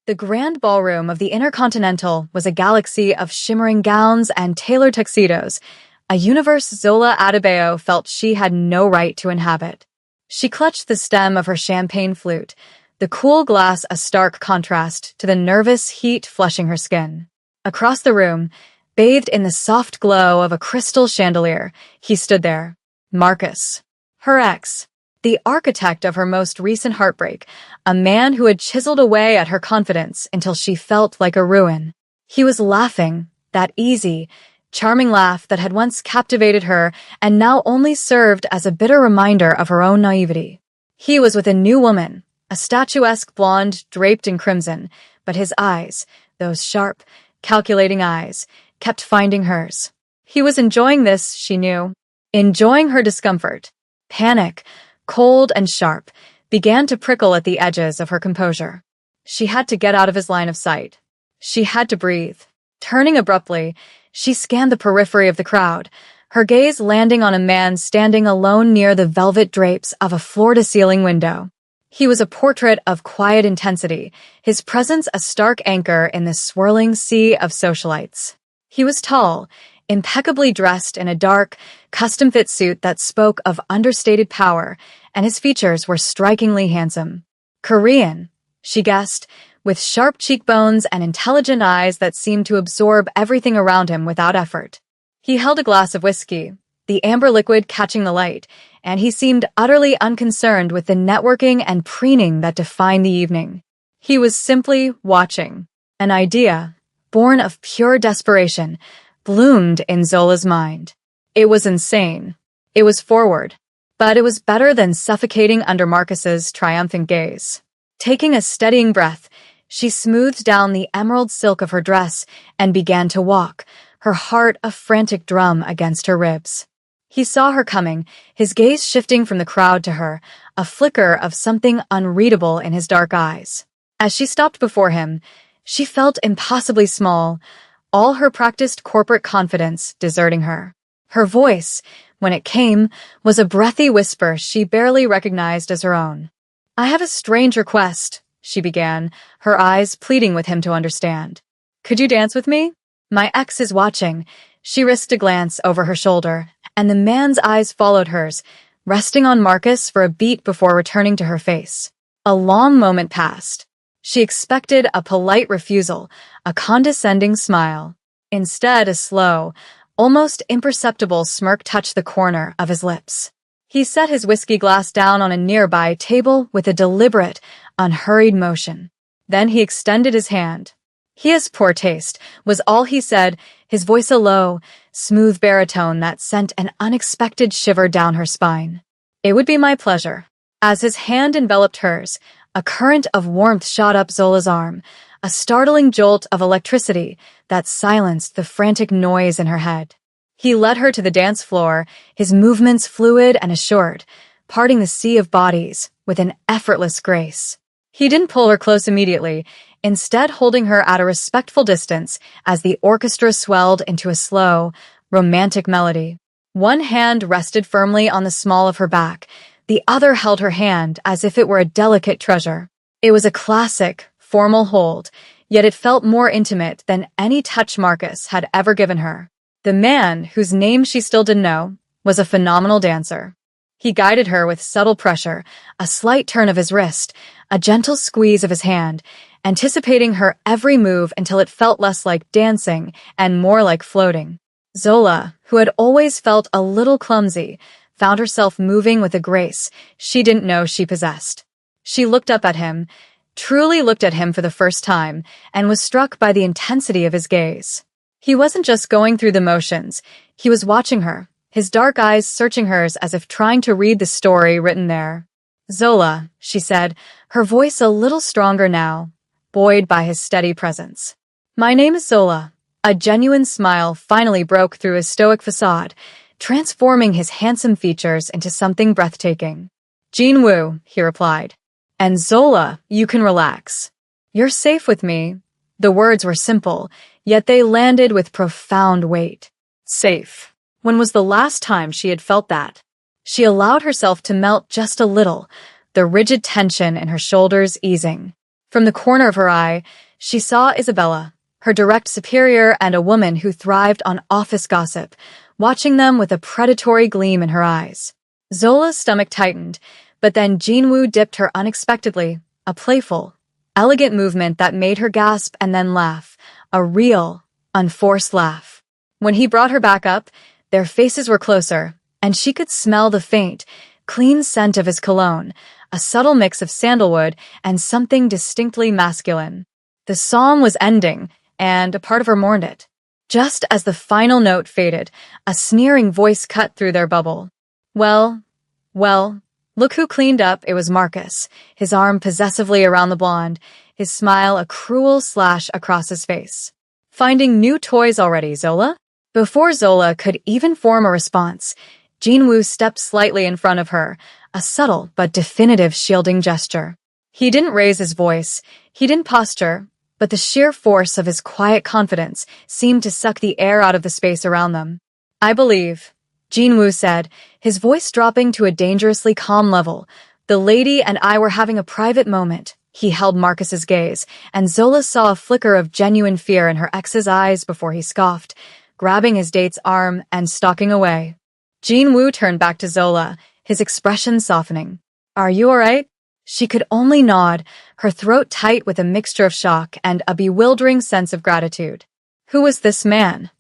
The grand ballroom of the Intercontinental was a galaxy of shimmering gowns and tailored tuxedos, a universe Zola Adebayo felt she had no right to inhabit. She clutched the stem of her champagne flute, the cool glass a stark contrast to the nervous heat flushing her skin. Across the room, bathed in the soft glow of a crystal chandelier, he stood there. Marcus. Her ex. The architect of her most recent heartbreak, a man who had chiseled away at her confidence until she felt like a ruin. He was laughing, that easy, charming laugh that had once captivated her and now only served as a bitter reminder of her own naivety. He was with a new woman, a statuesque blonde draped in crimson, but his eyes, those sharp, calculating eyes, kept finding hers. He was enjoying this, she knew. Enjoying her discomfort. Panic, cold and sharp, began to prickle at the edges of her composure. She had to get out of his line of sight. She had to breathe. Turning abruptly, she scanned the periphery of the crowd, her gaze landing on a man standing alone near the velvet drapes of a floor-to-ceiling window. He was a portrait of quiet intensity, his presence a stark anchor in the swirling sea of socialites. He was tall, impeccably dressed in a dark, custom-fit suit that spoke of understated power, and his features were strikingly handsome. Korean, she guessed, with sharp cheekbones and intelligent eyes that seemed to absorb everything around him without effort. He held a glass of whiskey, the amber liquid catching the light, and he seemed utterly unconcerned with the networking and preening that defined the evening. He was simply watching. An idea, born of pure desperation, bloomed in Zola's mind. It was insane. It was forward. But it was better than suffocating under Marcus's triumphant gaze. Taking a steadying breath, she smoothed down the emerald silk of her dress and began to walk, her heart a frantic drum against her ribs. He saw her coming, his gaze shifting from the crowd to her, a flicker of something unreadable in his dark eyes. As she stopped before him, she felt impossibly small, all her practiced corporate confidence deserting her. Her voice, when it came, was a breathy whisper she barely recognized as her own. "I have a strange request," she began, her eyes pleading with him to understand. "Could you dance with me? My ex is watching." She risked a glance over her shoulder, and the man's eyes followed hers, resting on Marcus for a beat before returning to her face. A long moment passed. She expected a polite refusal, a condescending smile. Instead, a slow, almost imperceptible smirk touched the corner of his lips. He set his whiskey glass down on a nearby table with a deliberate, unhurried motion. Then he extended his hand. "He has poor taste," was all he said, his voice a low, smooth baritone that sent an unexpected shiver down her spine. "It would be my pleasure." As his hand enveloped hers, a current of warmth shot up Zola's arm, a startling jolt of electricity that silenced the frantic noise in her head. He led her to the dance floor, his movements fluid and assured, parting the sea of bodies with an effortless grace. He didn't pull her close immediately, instead holding her at a respectful distance as the orchestra swelled into a slow, romantic melody. One hand rested firmly on the small of her back, the other held her hand as if it were a delicate treasure. It was a classic, formal hold, yet it felt more intimate than any touch Marcus had ever given her. The man, whose name she still didn't know, was a phenomenal dancer. He guided her with subtle pressure, a slight turn of his wrist, a gentle squeeze of his hand, anticipating her every move until it felt less like dancing and more like floating. Zola, who had always felt a little clumsy, found herself moving with a grace she didn't know she possessed. She looked up at him, truly looked at him for the first time, and was struck by the intensity of his gaze. He wasn't just going through the motions, he was watching her, his dark eyes searching hers as if trying to read the story written there. "Zola," she said, her voice a little stronger now, buoyed by his steady presence. "My name is Zola." A genuine smile finally broke through his stoic facade, transforming his handsome features into something breathtaking. "Jean Wu," he replied. "And Zola, you can relax. You're safe with me." The words were simple, yet they landed with profound weight. Safe. When was the last time she had felt that? She allowed herself to melt just a little, the rigid tension in her shoulders easing. From the corner of her eye, she saw Isabella, her direct superior and a woman who thrived on office gossip, watching them with a predatory gleam in her eyes. Zola's stomach tightened, but then Jinwoo dipped her unexpectedly, a playful, elegant movement that made her gasp and then laugh, a real, unforced laugh. When he brought her back up, their faces were closer, and she could smell the faint, clean scent of his cologne, a subtle mix of sandalwood and something distinctly masculine. The song was ending, and a part of her mourned it. Just as the final note faded, a sneering voice cut through their bubble. Well, look who cleaned up. It was Marcus, his arm possessively around the blonde, his smile a cruel slash across his face. Finding new toys already, Zola? Before Zola could even form a response, Jinwoo stepped slightly in front of her, a subtle but definitive shielding gesture. He didn't raise his voice, he didn't posture, but the sheer force of his quiet confidence seemed to suck the air out of the space around them. I believe, Jinwoo said, his voice dropping to a dangerously calm level. The lady and I were having a private moment. He held Marcus's gaze, and Zola saw a flicker of genuine fear in her ex's eyes before he scoffed, grabbing his date's arm and stalking away. Jinwoo turned back to Zola, his expression softening. Are you all right? She could only nod, her throat tight with a mixture of shock and a bewildering sense of gratitude. Who was this man?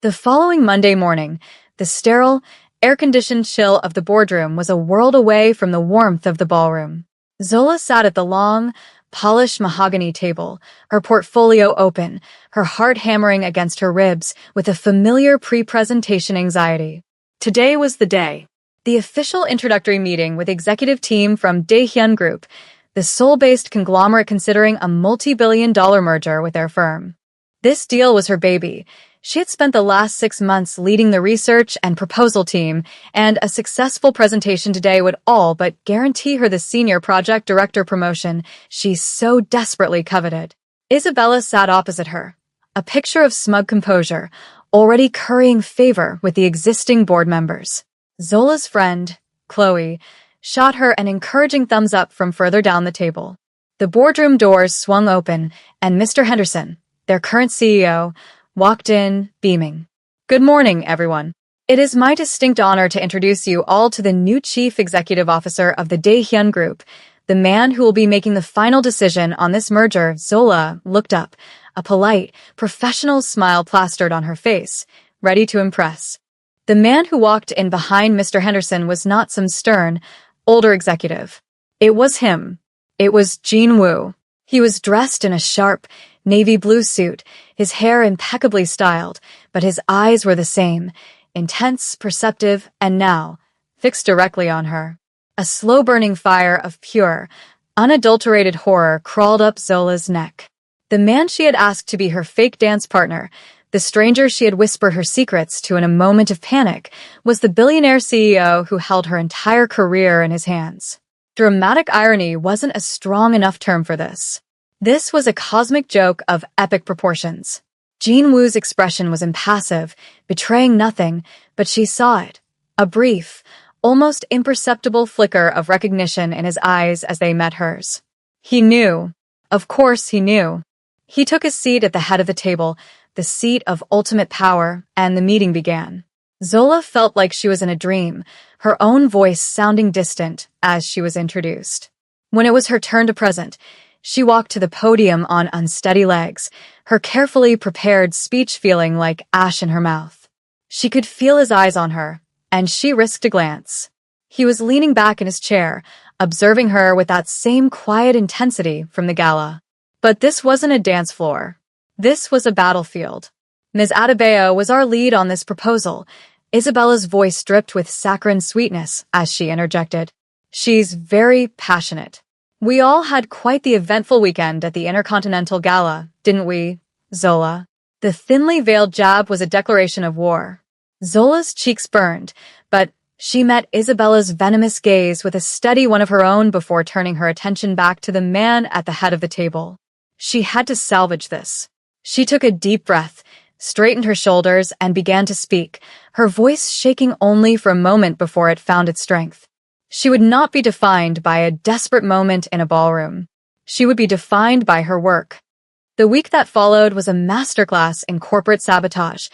The following Monday morning, the sterile, air-conditioned chill of the boardroom was a world away from the warmth of the ballroom. Zola sat at the long, polished mahogany table, her portfolio open, her heart hammering against her ribs with a familiar pre-presentation anxiety. Today was the day. The official introductory meeting with executive team from Daehyun Group, the Seoul-based conglomerate considering a multi-billion-dollar merger with their firm. This deal was her baby. She had spent the last 6 months leading the research and proposal team, and a successful presentation today would all but guarantee her the senior project director promotion she so desperately coveted. Isabella sat opposite her, a picture of smug composure, already currying favor with the existing board members. Zola's friend, Chloe, shot her an encouraging thumbs up from further down the table. The boardroom doors swung open, and Mr. Henderson, their current CEO, walked in, beaming. Good morning, everyone. It is my distinct honor to introduce you all to the new Chief Executive Officer of the Daehyun Group, the man who will be making the final decision on this merger. Zola looked up, a polite, professional smile plastered on her face, ready to impress. The man who walked in behind Mr. Henderson was not some stern, older executive. It was him. It was Jinwoo. He was dressed in a sharp, navy blue suit, his hair impeccably styled, but his eyes were the same, intense, perceptive, and now, fixed directly on her. A slow-burning fire of pure, unadulterated horror crawled up Zola's neck. The man she had asked to be her fake dance partner, the stranger she had whispered her secrets to in a moment of panic, was the billionaire CEO who held her entire career in his hands. Dramatic irony wasn't a strong enough term for this. This was a cosmic joke of epic proportions. Jinwoo's expression was impassive, betraying nothing, but she saw it. A brief, almost imperceptible flicker of recognition in his eyes as they met hers. He knew. Of course he knew. He took his seat at the head of the table, the seat of ultimate power, and the meeting began. Zola felt like she was in a dream, her own voice sounding distant as she was introduced. When it was her turn to present, she walked to the podium on unsteady legs, her carefully prepared speech feeling like ash in her mouth. She could feel his eyes on her, and she risked a glance. He was leaning back in his chair, observing her with that same quiet intensity from the gala. But this wasn't a dance floor. This was a battlefield. Ms. Adebayo was our lead on this proposal. Isabella's voice dripped with saccharine sweetness as she interjected. She's very passionate. We all had quite the eventful weekend at the Intercontinental Gala, didn't we, Zola? The thinly veiled jab was a declaration of war. Zola's cheeks burned, but she met Isabella's venomous gaze with a steady one of her own before turning her attention back to the man at the head of the table. She had to salvage this. She took a deep breath, straightened her shoulders, and began to speak, her voice shaking only for a moment before it found its strength. She would not be defined by a desperate moment in a ballroom. She would be defined by her work. The week that followed was a masterclass in corporate sabotage,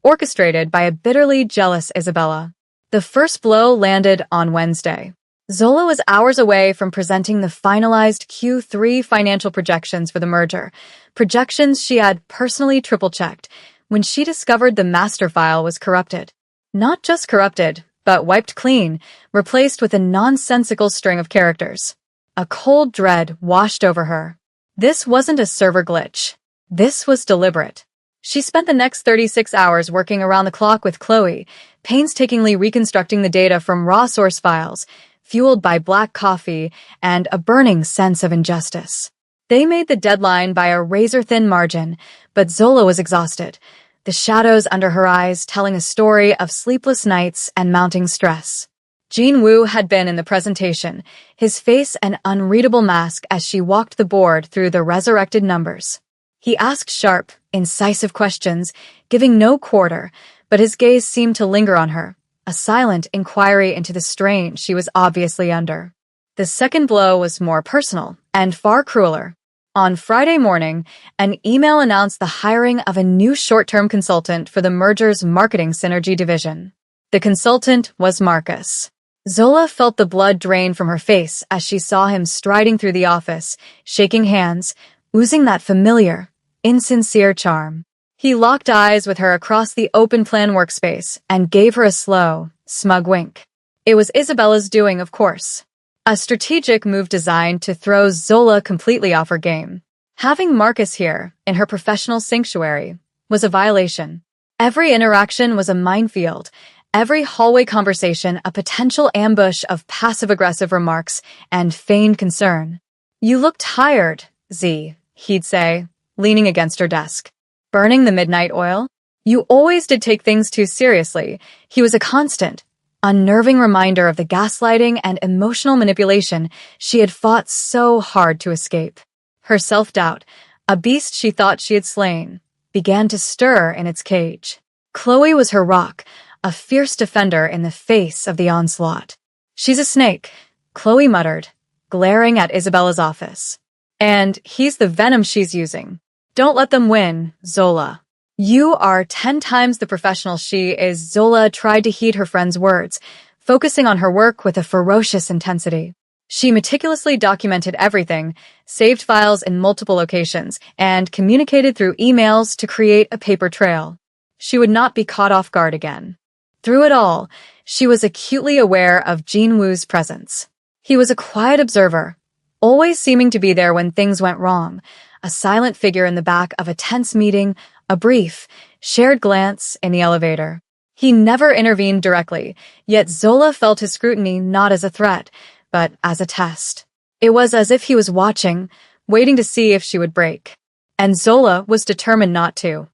orchestrated by a bitterly jealous Isabella. The first blow landed on Wednesday. Zola was hours away from presenting the finalized Q3 financial projections for the merger, projections she had personally triple-checked, when she discovered the master file was corrupted. Not just corrupted, but wiped clean, replaced with a nonsensical string of characters. A cold dread washed over her. This wasn't a server glitch. This was deliberate. She spent the next 36 hours working around the clock with Chloe, painstakingly reconstructing the data from raw source files, fueled by black coffee and a burning sense of injustice. They made the deadline by a razor-thin margin, but Zola was exhausted, the shadows under her eyes telling a story of sleepless nights and mounting stress. Jin Woo had been in the presentation, his face an unreadable mask as she walked the board through the resurrected numbers. He asked sharp, incisive questions, giving no quarter, but his gaze seemed to linger on her, a silent inquiry into the strain she was obviously under. The second blow was more personal and far crueler. On Friday morning, an email announced the hiring of a new short-term consultant for the merger's marketing synergy division. The consultant was Marcus. Zola felt the blood drain from her face as she saw him striding through the office, shaking hands, oozing that familiar, insincere charm. He locked eyes with her across the open-plan workspace and gave her a slow, smug wink. It was Isabella's doing, of course. A strategic move designed to throw Zola completely off her game. Having Marcus here, in her professional sanctuary, was a violation. Every interaction was a minefield, every hallway conversation a potential ambush of passive-aggressive remarks and feigned concern. "You look tired, Z," he'd say, leaning against her desk. "Burning the midnight oil? You always did take things too seriously." He was a constant, unnerving reminder of the gaslighting and emotional manipulation she had fought so hard to escape. Her self-doubt, a beast she thought she had slain, began to stir in its cage. Chloe was her rock, a fierce defender in the face of the onslaught. "She's a snake," Chloe muttered, glaring at Isabella's office. "And he's the venom she's using. Don't let them win, Zola." "You are 10 times the professional she is." Zola tried to heed her friend's words, focusing on her work with a ferocious intensity. She meticulously documented everything, saved files in multiple locations, and communicated through emails to create a paper trail. She would not be caught off guard again. Through it all, she was acutely aware of Jin Woo's presence. He was a quiet observer, always seeming to be there when things went wrong, a silent figure in the back of a tense meeting, a brief, shared glance in the elevator. He never intervened directly, yet Zola felt his scrutiny not as a threat, but as a test. It was as if he was watching, waiting to see if she would break. And Zola was determined not to.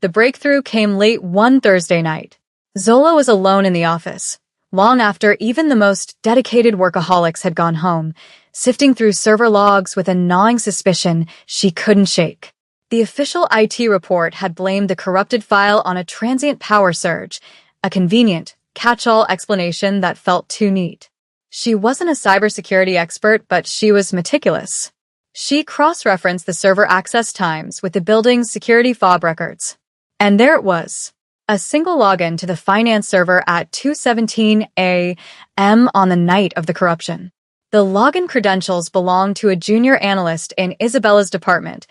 The breakthrough came late one Thursday night. Zola was alone in the office, long after even the most dedicated workaholics had gone home, sifting through server logs with a gnawing suspicion she couldn't shake. The official IT report had blamed the corrupted file on a transient power surge, a convenient, catch-all explanation that felt too neat. She wasn't a cybersecurity expert, but she was meticulous. She cross-referenced the server access times with the building's security fob records. And there it was. A single login to the finance server at 2:17 a.m. on the night of the corruption. The login credentials belonged to a junior analyst in Isabella's department,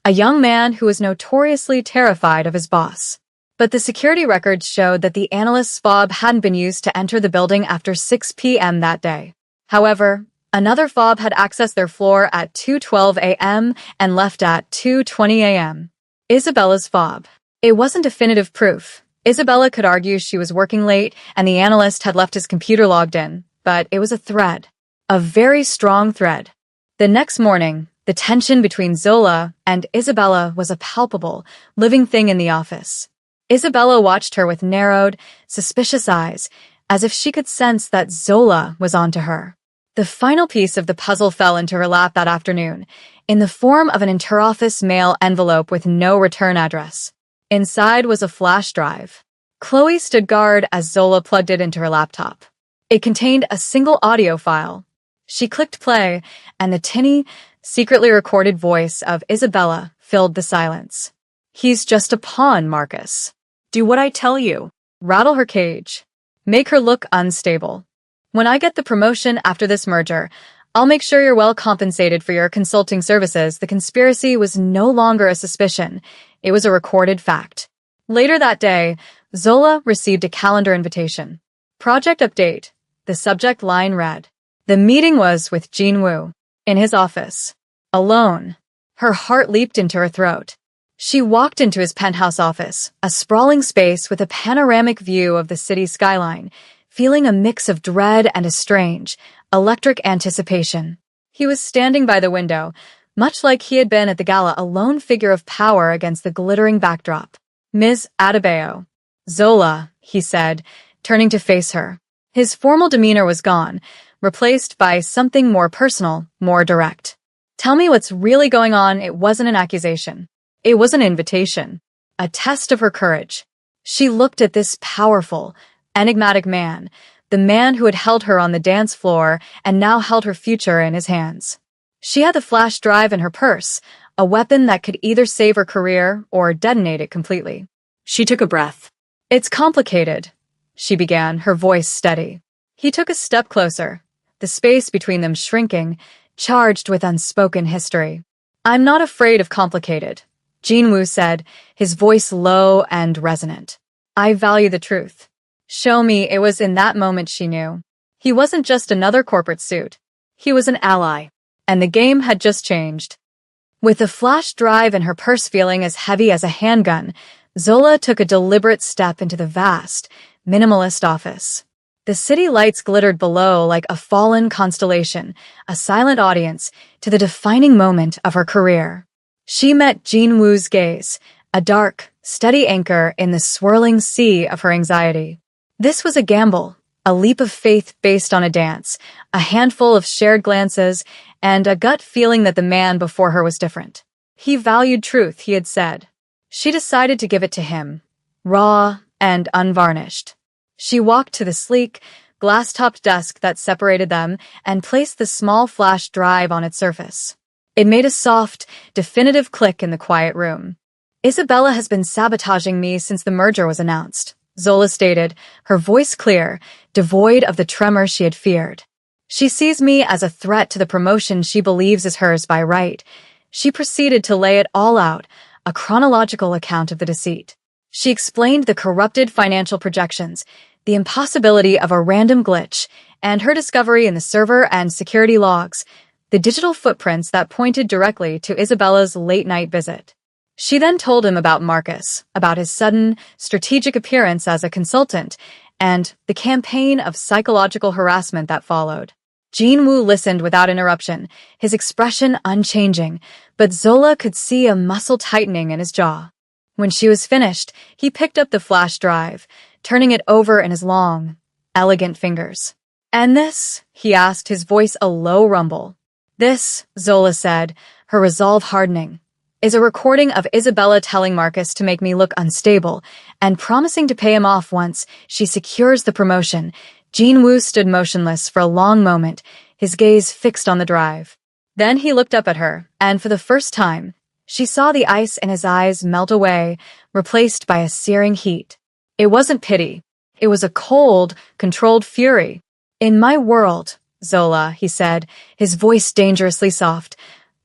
a young man who was notoriously terrified of his boss. But the security records showed that the analyst's fob hadn't been used to enter the building after 6 p.m. that day. However, another fob had accessed their floor at 2:12 a.m. and left at 2:20 a.m. Isabella's fob. It wasn't definitive proof. Isabella could argue she was working late and the analyst had left his computer logged in, but it was a thread. A very strong thread. The next morning, the tension between Zola and Isabella was a palpable, living thing in the office. Isabella watched her with narrowed, suspicious eyes, as if she could sense that Zola was onto her. The final piece of the puzzle fell into her lap that afternoon, in the form of an interoffice mail envelope with no return address. Inside was a flash drive. Chloe stood guard as Zola plugged it into her laptop. It contained a single audio file. She clicked play, and the tinny, secretly recorded voice of Isabella filled the silence. He's just a pawn, Marcus. Do what I tell you. Rattle her cage. Make her look unstable. When I get the promotion after this merger, I'll make sure you're well compensated for your consulting services. The conspiracy was no longer a suspicion. It was a recorded fact. Later that day, Zola received a calendar invitation. Project update. The subject line read. The meeting was with Jinwoo. In his office. Alone. Her heart leaped into her throat. She walked into his penthouse office, a sprawling space with a panoramic view of the city skyline, feeling a mix of dread and a strange, electric anticipation. He was standing by the window, much like he had been at the gala, a lone figure of power against the glittering backdrop. Ms. Adebayo. Zola, he said, turning to face her. His formal demeanor was gone, replaced by something more personal, more direct. Tell me what's really going on. It wasn't an accusation. It was an invitation. A test of her courage. She looked at this powerful, enigmatic man, the man who had held her on the dance floor and now held her future in his hands. She had the flash drive in her purse, a weapon that could either save her career or detonate it completely. She took a breath. It's complicated, she began, her voice steady. He took a step closer, the space between them shrinking, charged with unspoken history. I'm not afraid of complicated, Jinwoo said, his voice low and resonant. I value the truth. Show me. It was in that moment she knew. He wasn't just another corporate suit. He was an ally. And the game had just changed. With the flash drive in her purse feeling as heavy as a handgun, Zola took a deliberate step into the vast, minimalist office. The city lights glittered below like a fallen constellation, a silent audience to the defining moment of her career. She met Jinwoo's gaze, a dark, steady anchor in the swirling sea of her anxiety. This was a gamble, a leap of faith based on a dance, a handful of shared glances, and a gut feeling that the man before her was different. He valued truth, he had said. She decided to give it to him, raw and unvarnished. She walked to the sleek, glass-topped desk that separated them and placed the small flash drive on its surface. It made a soft, definitive click in the quiet room. Isabella has been sabotaging me since the merger was announced, Zola stated, her voice clear, devoid of the tremor she had feared. She sees me as a threat to the promotion she believes is hers by right. She proceeded to lay it all out, a chronological account of the deceit. She explained the corrupted financial projections, the impossibility of a random glitch, and her discovery in the server and security logs, the digital footprints that pointed directly to Isabella's late-night visit. She then told him about Marcus, about his sudden, strategic appearance as a consultant, and the campaign of psychological harassment that followed. Jinwoo listened without interruption, his expression unchanging, but Zola could see a muscle tightening in his jaw. When she was finished, he picked up the flash drive, turning it over in his long, elegant fingers. And this? He asked, his voice a low rumble. This, Zola said, her resolve hardening, is a recording of Isabella telling Marcus to make me look unstable and promising to pay him off once she secures the promotion. Jinwoo stood motionless for a long moment, his gaze fixed on the drive. Then he looked up at her, and for the first time, she saw the ice in his eyes melt away, replaced by a searing heat. It wasn't pity. It was a cold, controlled fury. In my world, Zola, he said, his voice dangerously soft,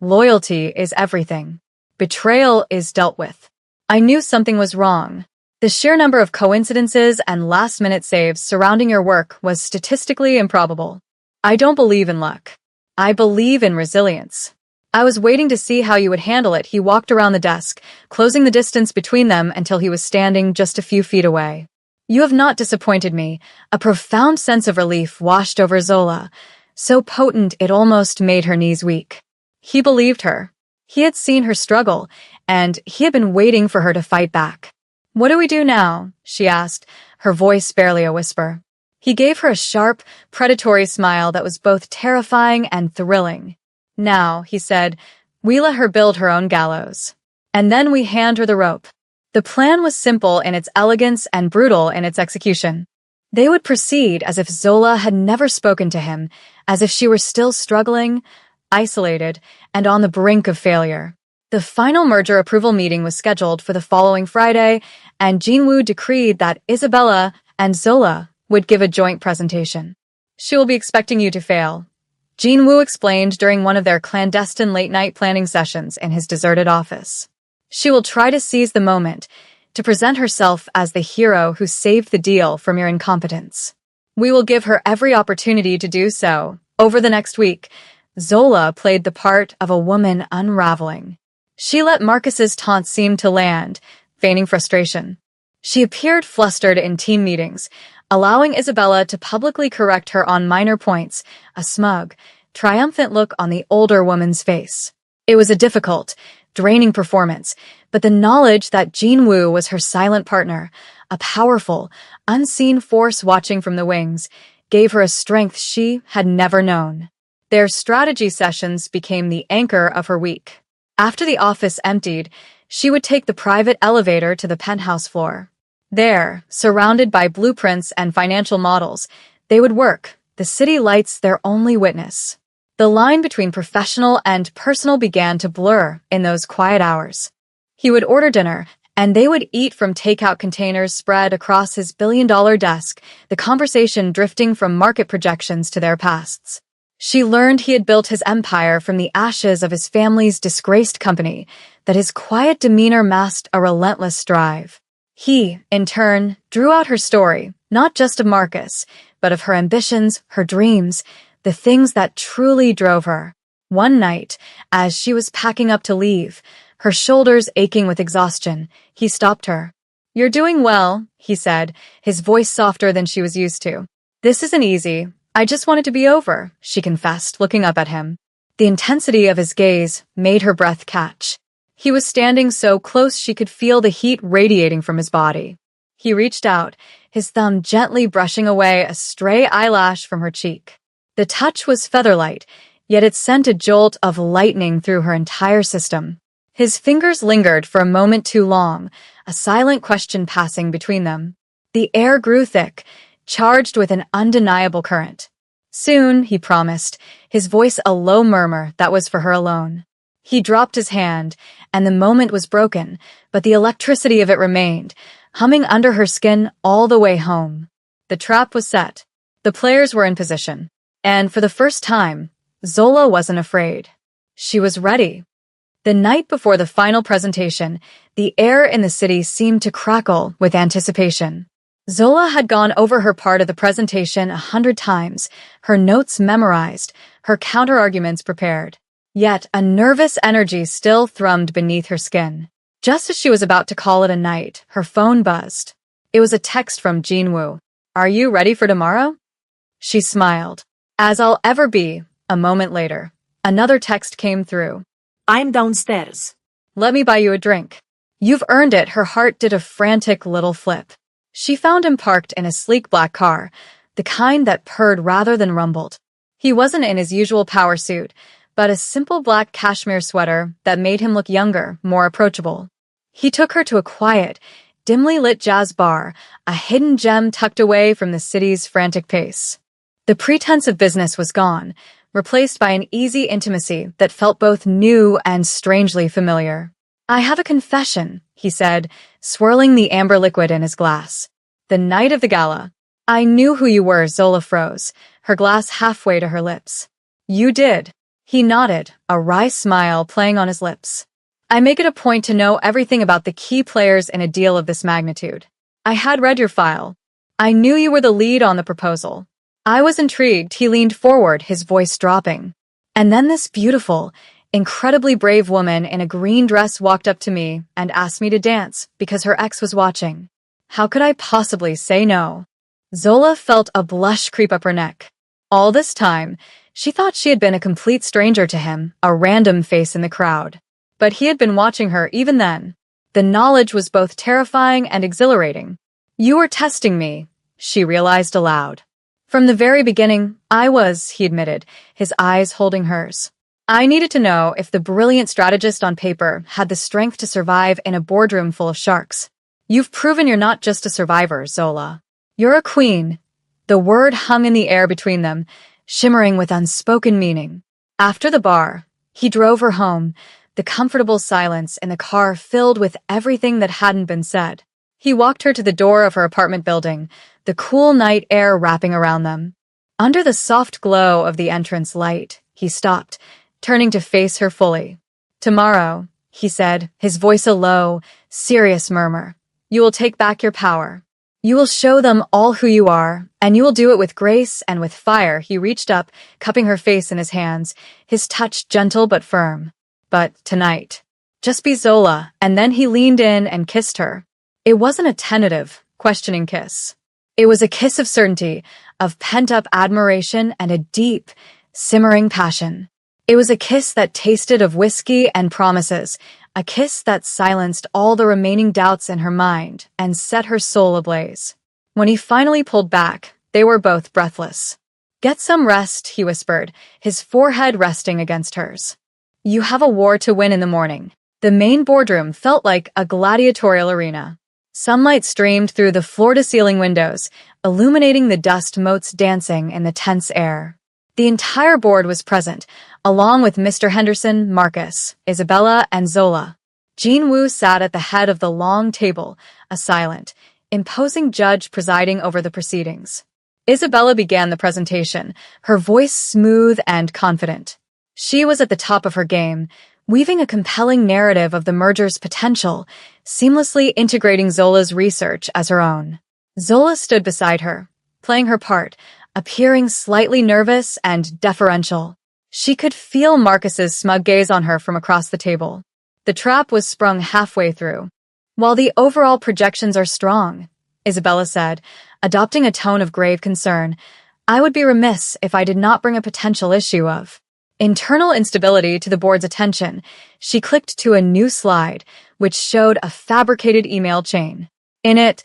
loyalty is everything. Betrayal is dealt with. I knew something was wrong. The sheer number of coincidences and last-minute saves surrounding your work was statistically improbable. I don't believe in luck. I believe in resilience. I was waiting to see how you would handle it. He walked around the desk, closing the distance between them until he was standing just a few feet away. You have not disappointed me. A profound sense of relief washed over Zola, so potent it almost made her knees weak. He believed her. He had seen her struggle, and he had been waiting for her to fight back. What do we do now? She asked, her voice barely a whisper. He gave her a sharp, predatory smile that was both terrifying and thrilling. Now, he said, we let her build her own gallows. And then we hand her the rope. The plan was simple in its elegance and brutal in its execution. They would proceed as if Zola had never spoken to him, as if she were still struggling, isolated, and on the brink of failure. The final merger approval meeting was scheduled for the following Friday, and Jinwoo decreed that Isabella and Zola would give a joint presentation. She will be expecting you to fail, Jinwoo explained during one of their clandestine late-night planning sessions in his deserted office. She will try to seize the moment, to present herself as the hero who saved the deal from your incompetence. We will give her every opportunity to do so. Over the next week, Zola played the part of a woman unraveling. She let Marcus's taunts seem to land, feigning frustration. She appeared flustered in team meetings, allowing Isabella to publicly correct her on minor points, a smug, triumphant look on the older woman's face. It was a difficult, draining performance, but the knowledge that Jinwoo was her silent partner, a powerful, unseen force watching from the wings, gave her a strength she had never known. Their strategy sessions became the anchor of her week. After the office emptied, she would take the private elevator to the penthouse floor. There, surrounded by blueprints and financial models, they would work, the city lights their only witness. The line between professional and personal began to blur in those quiet hours. He would order dinner, and they would eat from takeout containers spread across his billion-dollar desk, the conversation drifting from market projections to their pasts. She learned he had built his empire from the ashes of his family's disgraced company, that his quiet demeanor masked a relentless drive. He, in turn, drew out her story, not just of Marcus, but of her ambitions, her dreams, the things that truly drove her. One night, as she was packing up to leave, her shoulders aching with exhaustion, he stopped her. "You're doing well," he said, his voice softer than she was used to. "This isn't easy. I just want it to be over," she confessed, looking up at him. The intensity of his gaze made her breath catch. He was standing so close she could feel the heat radiating from his body. He reached out, his thumb gently brushing away a stray eyelash from her cheek. The touch was featherlight, yet it sent a jolt of lightning through her entire system. His fingers lingered for a moment too long, a silent question passing between them. The air grew thick, charged with an undeniable current. "Soon," he promised, his voice a low murmur that was for her alone. He dropped his hand, and the moment was broken, but the electricity of it remained, humming under her skin all the way home. The trap was set. The players were in position. And for the first time, Zola wasn't afraid. She was ready. The night before the final presentation, the air in the city seemed to crackle with anticipation. Zola had gone over her part of the presentation 100 times, her notes memorized, her counter-arguments prepared. Yet a nervous energy still thrummed beneath her skin. Just as she was about to call it a night, her phone buzzed. It was a text from Jinwoo. "Are you ready for tomorrow?" She smiled. "As I'll ever be." A moment later, another text came through. "I'm downstairs." "Let me buy you a drink." "You've earned it." Her heart did a frantic little flip. She found him parked in a sleek black car, the kind that purred rather than rumbled. He wasn't in his usual power suit, but a simple black cashmere sweater that made him look younger, more approachable. He took her to a quiet, dimly lit jazz bar, a hidden gem tucked away from the city's frantic pace. The pretense of business was gone, replaced by an easy intimacy that felt both new and strangely familiar. "I have a confession," he said, swirling the amber liquid in his glass. "The night of the gala. I knew who you were." Zola froze, her glass halfway to her lips. "You did." He nodded, a wry smile playing on his lips. "I make it a point to know everything about the key players in a deal of this magnitude. I had read your file. I knew you were the lead on the proposal. I was intrigued." He leaned forward, his voice dropping. "And then this beautiful, incredibly brave woman in a green dress walked up to me and asked me to dance because her ex was watching. How could I possibly say no?" Zola felt a blush creep up her neck. All this time, she thought she had been a complete stranger to him, a random face in the crowd. But he had been watching her even then. The knowledge was both terrifying and exhilarating. "You were testing me," she realized aloud. "From the very beginning, I was," he admitted, his eyes holding hers. "I needed to know if the brilliant strategist on paper had the strength to survive in a boardroom full of sharks. You've proven you're not just a survivor, Zola. You're a queen." The word hung in the air between them, shimmering with unspoken meaning. After the bar, he drove her home, the comfortable silence in the car filled with everything that hadn't been said. He walked her to the door of her apartment building, the cool night air wrapping around them. Under the soft glow of the entrance light, he stopped, turning to face her fully. "Tomorrow," he said, his voice a low, serious murmur, "you will take back your power. You will show them all who you are, and you will do it with grace and with fire." He reached up, cupping her face in his hands, his touch gentle but firm. "But tonight, just be Zola," and then he leaned in and kissed her. It wasn't a tentative, questioning kiss. It was a kiss of certainty, of pent-up admiration and a deep, simmering passion. It was a kiss that tasted of whiskey and promises, a kiss that silenced all the remaining doubts in her mind and set her soul ablaze. When he finally pulled back, they were both breathless. "Get some rest," he whispered, his forehead resting against hers. "You have a war to win in the morning." The main boardroom felt like a gladiatorial arena. Sunlight streamed through the floor-to-ceiling windows, illuminating the dust motes dancing in the tense air. The entire board was present, along with Mr. Henderson, Marcus, Isabella, and Zola. Jean Wu sat at the head of the long table, a silent, imposing judge presiding over the proceedings. Isabella began the presentation, her voice smooth and confident. She was at the top of her game, weaving a compelling narrative of the merger's potential, seamlessly integrating Zola's research as her own. Zola stood beside her, playing her part, appearing slightly nervous and deferential. She could feel Marcus's smug gaze on her from across the table. The trap was sprung halfway through. "While the overall projections are strong," Isabella said, adopting a tone of grave concern, "I would be remiss if I did not bring a potential issue of internal instability to the board's attention." She clicked to a new slide, which showed a fabricated email chain. In it,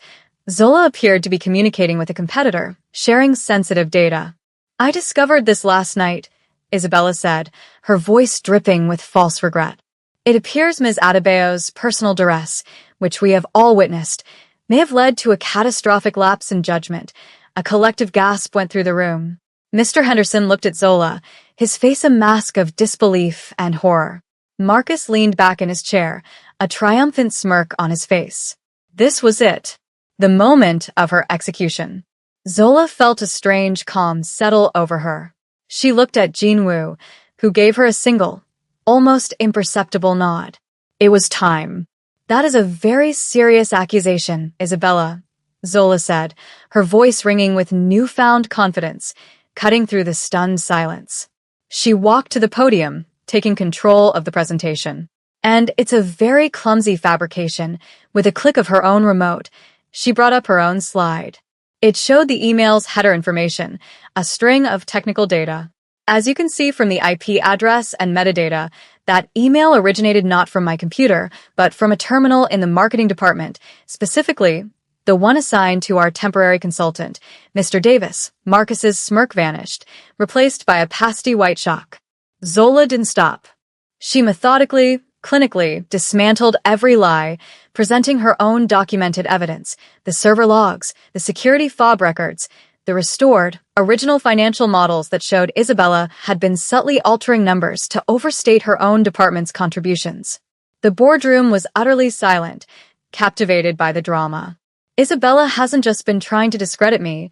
Zola appeared to be communicating with a competitor, sharing sensitive data. "I discovered this last night," Isabella said, her voice dripping with false regret. "It appears Ms. Adebayo's personal duress, which we have all witnessed, may have led to a catastrophic lapse in judgment." A collective gasp went through the room. Mr. Henderson looked at Zola, his face a mask of disbelief and horror. Marcus leaned back in his chair, a triumphant smirk on his face. This was it. The moment of her execution. Zola felt a strange calm settle over her. She looked at Jean Wu, who gave her a single, almost imperceptible nod. It was time. "That is a very serious accusation, Isabella," Zola said, her voice ringing with newfound confidence, cutting through the stunned silence. She walked to the podium, taking control of the presentation. "And it's a very clumsy fabrication. With a click of her own remote, she brought up her own slide. It showed the email's header information, a string of technical data. As you can see from the IP address and metadata, that email originated not from my computer, but from a terminal in the marketing department, specifically the one assigned to our temporary consultant, Mr. Davis." Marcus's smirk vanished, replaced by a pasty white shock. Zola didn't stop. She methodically, clinically dismantled every lie, presenting her own documented evidence, the server logs, the security fob records, the restored, original financial models that showed Isabella had been subtly altering numbers to overstate her own department's contributions. The boardroom was utterly silent, captivated by the drama. "Isabella hasn't just been trying to discredit me,"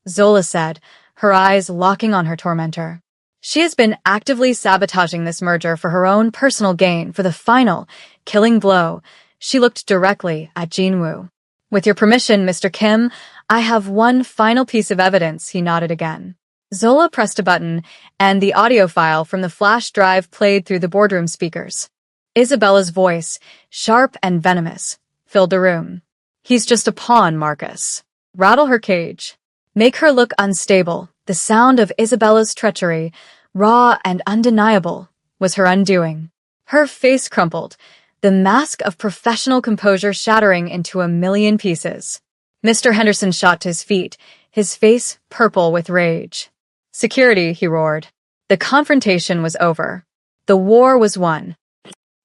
Zola said, her eyes locking on her tormentor. "She has been actively sabotaging this merger for her own personal gain, for the final, killing blow." She looked directly at Jean Wu. "With your permission, Mr. Kim, I have one final piece of evidence," he nodded again. Zola pressed a button, and the audio file from the flash drive played through the boardroom speakers. Isabella's voice, sharp and venomous, filled the room. "He's just a pawn, Marcus. Rattle her cage. Make her look unstable." The sound of Isabella's treachery, raw and undeniable, was her undoing. Her face crumpled, the mask of professional composure shattering into a million pieces. Mr. Henderson shot to his feet, his face purple with rage. "Security," he roared. The confrontation was over. The war was won.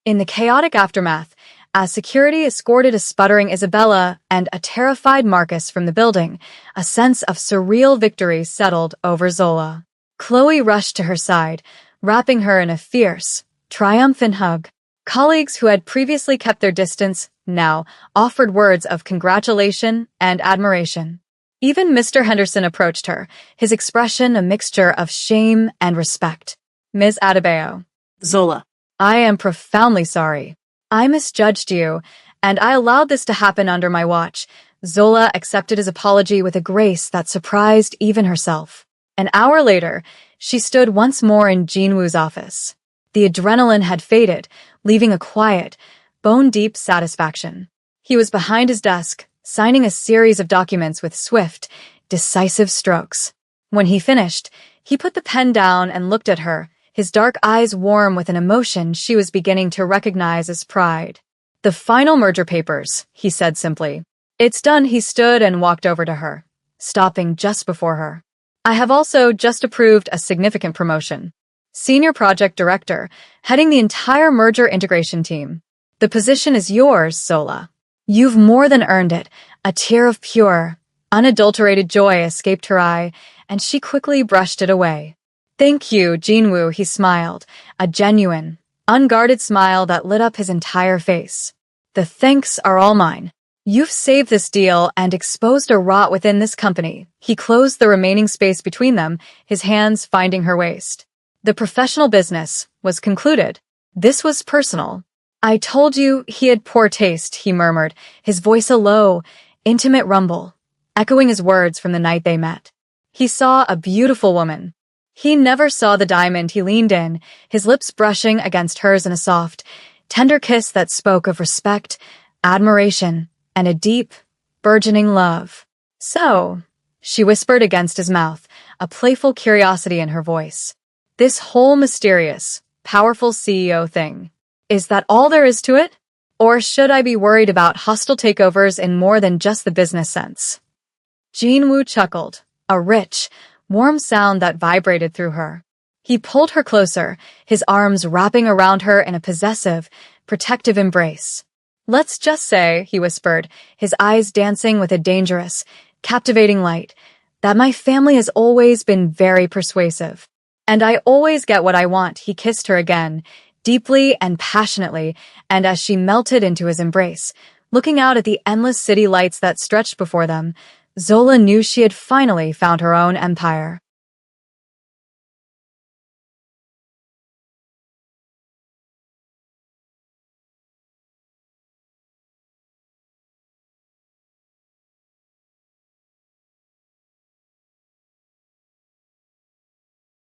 In the chaotic aftermath, as security escorted a sputtering Isabella and a terrified Marcus from the building, a sense of surreal victory settled over Zola. Chloe rushed to her side, wrapping her in a fierce, triumphant hug. Colleagues who had previously kept their distance now offered words of congratulation and admiration. Even Mr. Henderson approached her, his expression a mixture of shame and respect. Ms. Adebayo, Zola. I am profoundly sorry. I misjudged you, and I allowed this to happen under my watch. Zola accepted his apology with a grace that surprised even herself. An hour later, she stood once more in Jinwoo's office. The adrenaline had faded, leaving a quiet, bone-deep satisfaction. He was behind his desk, signing a series of documents with swift, decisive strokes. When he finished, he put the pen down and looked at her, his dark eyes warm with an emotion she was beginning to recognize as pride. The final merger papers, he said simply. It's done. He stood and walked over to her, stopping just before her. I have also just approved a significant promotion. Senior Project Director, heading the entire merger integration team. The position is yours, Zola. You've more than earned it. A tear of pure, unadulterated joy escaped her eye, and she quickly brushed it away. Thank you, Jinwoo, he smiled, a genuine, unguarded smile that lit up his entire face. The thanks are all mine. You've saved this deal and exposed a rot within this company. He closed the remaining space between them, his hands finding her waist. The professional business was concluded. This was personal. I told you he had poor taste, he murmured, his voice a low, intimate rumble, echoing his words from the night they met. He saw a beautiful woman. He never saw the diamond. He leaned in, his lips brushing against hers in a soft, tender kiss that spoke of respect, admiration, and a deep, burgeoning love. So, she whispered against his mouth, a playful curiosity in her voice. This whole mysterious, powerful CEO thing, is that all there is to it? Or should I be worried about hostile takeovers in more than just the business sense? Jinwoo chuckled, a rich, warm sound that vibrated through her. He pulled her closer, his arms wrapping around her in a possessive, protective embrace. Let's just say, he whispered, his eyes dancing with a dangerous, captivating light, that my family has always been very persuasive. And I always get what I want. He kissed her again, deeply and passionately, and as she melted into his embrace, looking out at the endless city lights that stretched before them, Zola knew she had finally found her own empire.